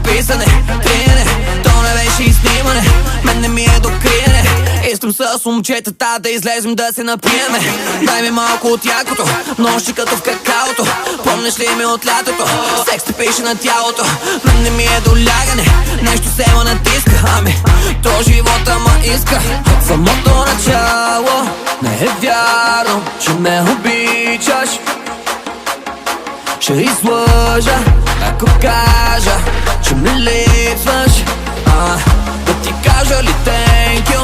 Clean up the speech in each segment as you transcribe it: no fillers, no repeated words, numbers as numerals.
писане, триене, то не беше и снимане. Мен не ми е до криене. Искам с момчетата да излезем да се напиеме. Дай ми малко от якото, нощи като в какаото. Помниш ли ми от лятото, секс те пише на тялото. Мен не ми е до лягане, нещо се ма натиска. Ами, то живота ма иска. От самото начало не е вярно, че ме обичаш. Ще излъжа, ако кажа, че ми липсваш. Да ти кажа ли thank you,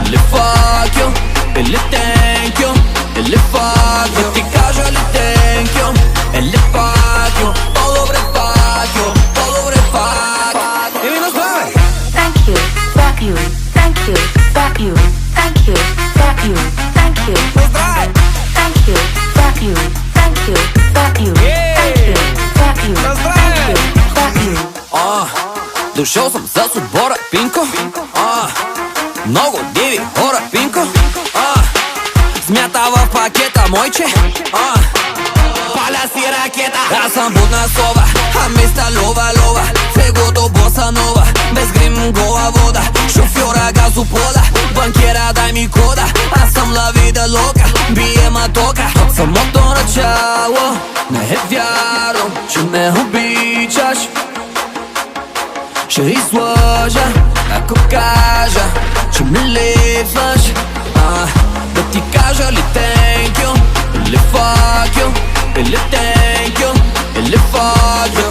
или fuck you, или thank you, или fuck you. Да ти кажа ли thank you, или fuck you. По-добре fuck you, по-добре fuck you. И ми на здраве! Thank you, fuck you, thank you, fuck you, thank you, fuck you, thank you. На здраве! Thank you, fuck you, thank you, fuck you, thank you, fuck you, На здраве! thank you, fuck you. Дошъл съм с отбора, Пинко. Много диви хора, Пинко. Смята в пакета, мойче. Паля си ракета. Аз съм будна сова, а миста лова. Фегото боса нова, без грим гола вода. Шофьора газопола, банкера дай ми кода. Аз съм ла вида лока, бие матока. От самото начало не е вярно, че ме обичаш. Ще излъжа, ако кажа, че ми липсваш. Да ти кажа ли thank you, или fuck you, или thank you, или fuck you.